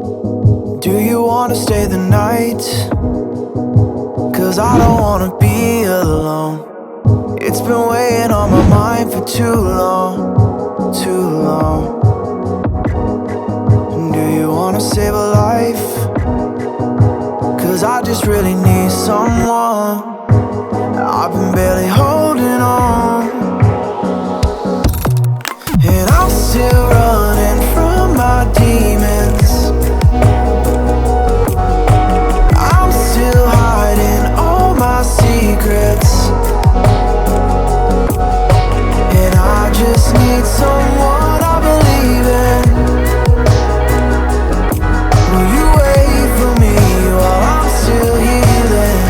Do you wanna stay the night? 'Cause I don't wanna be alone. It's been weighing on my mind for too long, too long. Do you wanna save a life? 'Cause I just really need someone. I've been barely holding on, and I'm still running from my demons. I'm still hiding all my secrets, and I just need someone I believe in. Will you wait for me while I'm still healing?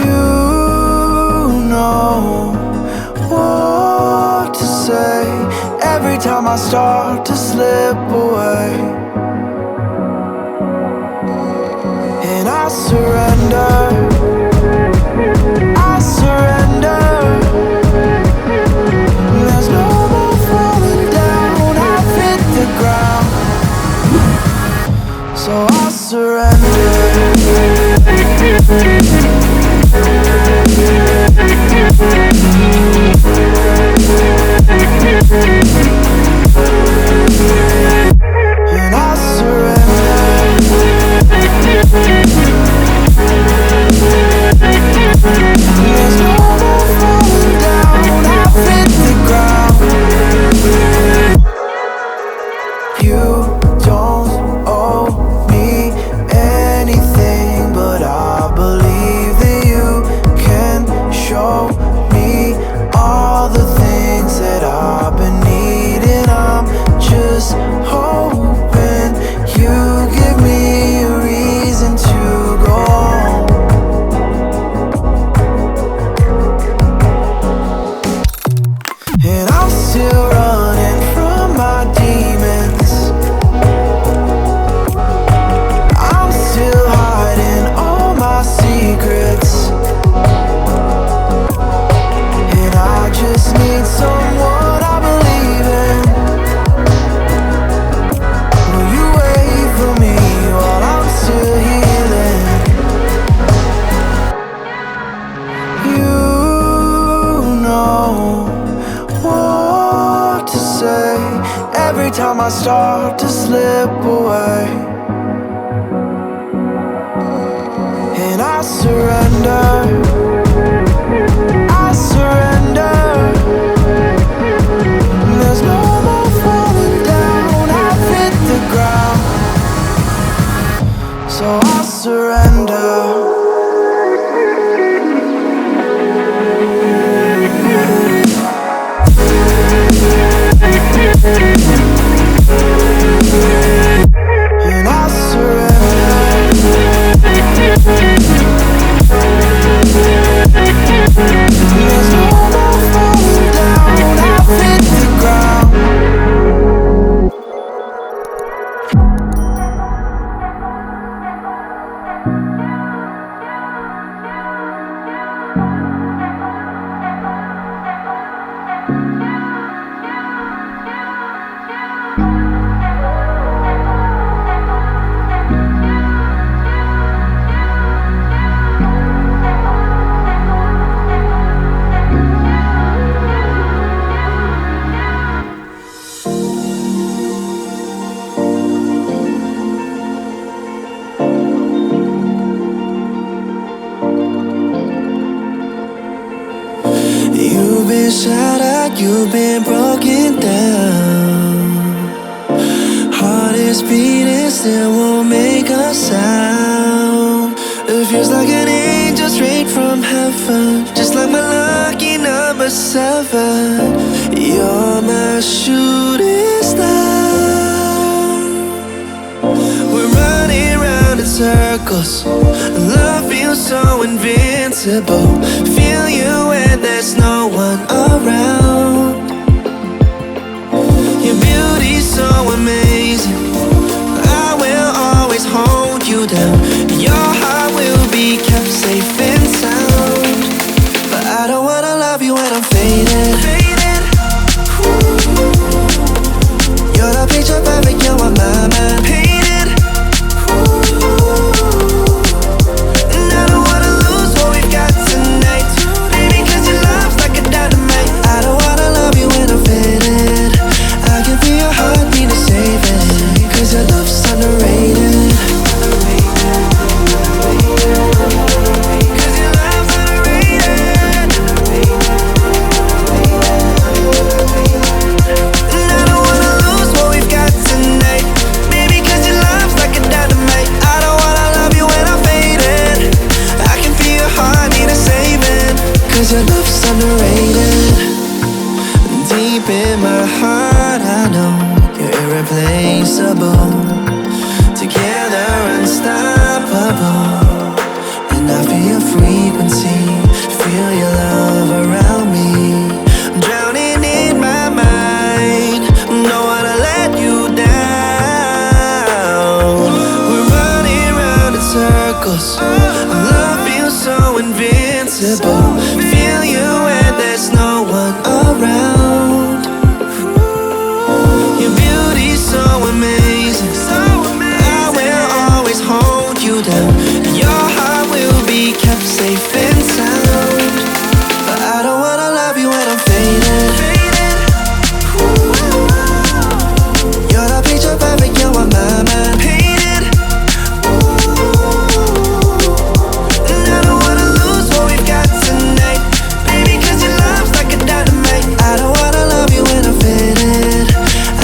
You know what to say every time I start to slip away, and I surrender, I surrender. There's no more falling down, I've hit the ground, so I surrender. And I surrender. There's no more falling down, I've hit the ground. You don't owe me anything, but I believe that you can show me all the things that I've been needing. I'm just hoping you give me a reason to go on. And I'm still running from my demons. I'm still hiding all my secrets, and I just need someone I believe in. Will you wait for me while I'm still healing? You know what to say every time I start to slip away, and I surrender, I surrender. There's no more falling down, I've hit the ground, so I surrender. And I surrender. There's no more falling down, I've hit the ground. You've been shattered, you've been broken down. Heart is beating, still won't make a sound. It feels like an angel straight from heaven, just like my lucky number 7. You're my shooting star. We're running round in circles, love feels so invincible. Feel you when there's no one around. Your beauty's so amazing, I will always hold you down. Your heart will be kept safe and sound, but I don't wanna love you when I'm faded. You're the picture invincible, together unstoppable. And I feel your frequency, feel your love around me. I'm drowning in my mind, don't wanna let you down. We're running round in circles, our love feels so invincible. Feel you when there's no one around. Your beauty's so amazing, I will always hold you down. Your heart will be kept safe and sound. But I don't wanna love you when I'm faded. You're the picture perfect, you're on my mind painted. And I don't wanna lose what we've got tonight, baby, cause your love's like a dynamite. I don't wanna love you when I'm faded.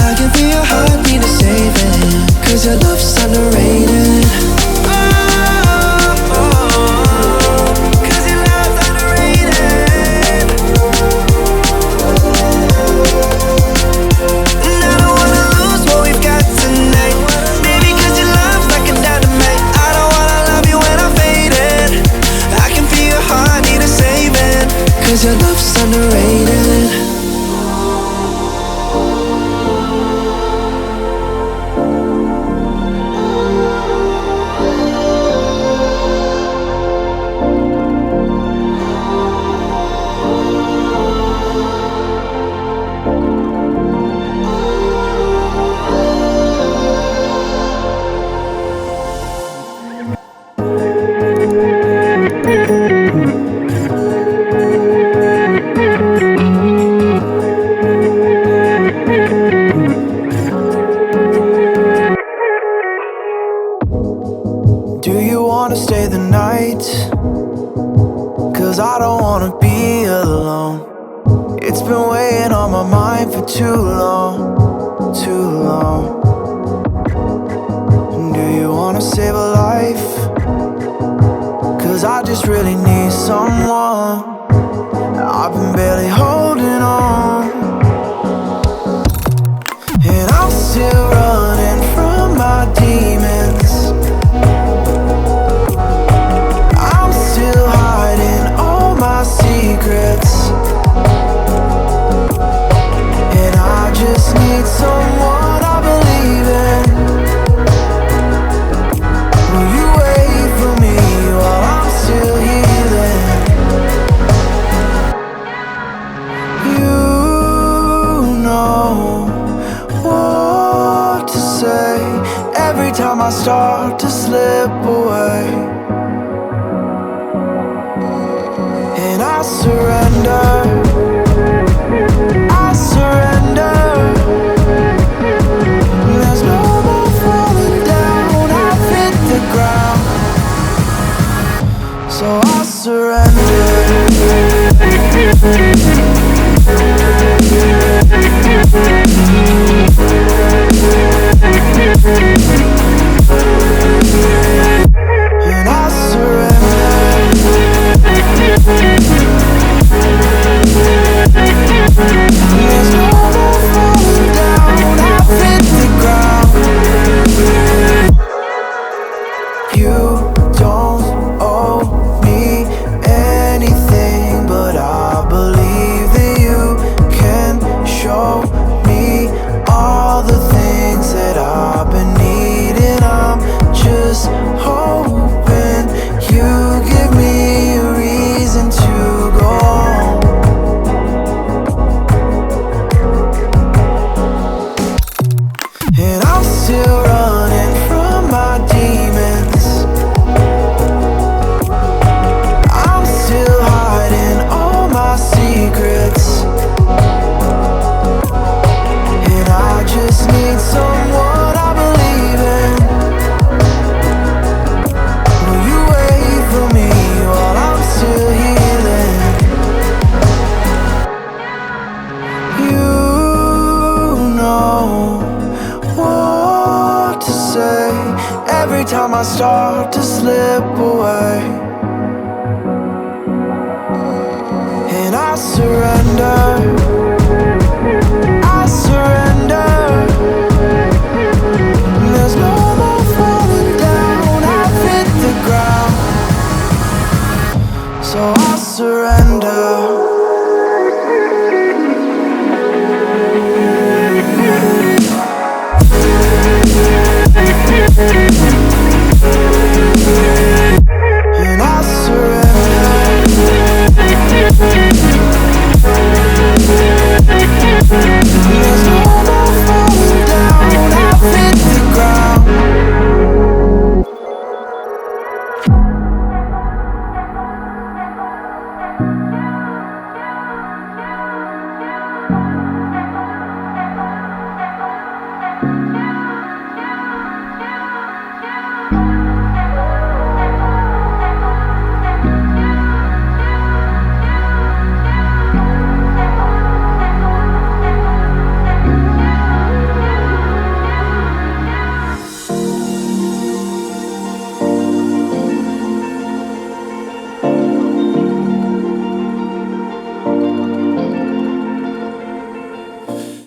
I can feel your heartbeat to save it, cause your love's underrated. Cause your love's underrated. Do you wanna stay the night? Cause I don't wanna be alone. It's been weighing on my mind for too long, too long. Do you wanna save a life? Cause I just really need someone. I've been barely holding on, and I'm still running from my demons. I'm still hiding all my secrets, and I just need someone I believe in. Will you wait for me while I'm still healing? You know what to say every time I start to slip away, and I surrender, I surrender. There's no more falling down, I've hit the ground, so I surrender. And I surrender. There's no more falling down, I've hit the ground. You don't owe me anything, but I believe that you can show me all the things that I've been needing. I'm just hoping you give me a reason to go on. And I'm still running from my demons. I'm still hiding all my secrets, and I just need someone I believe in. Will you wait for me while I'm still healing? You know what to say every time I start to slip away, and I surrender.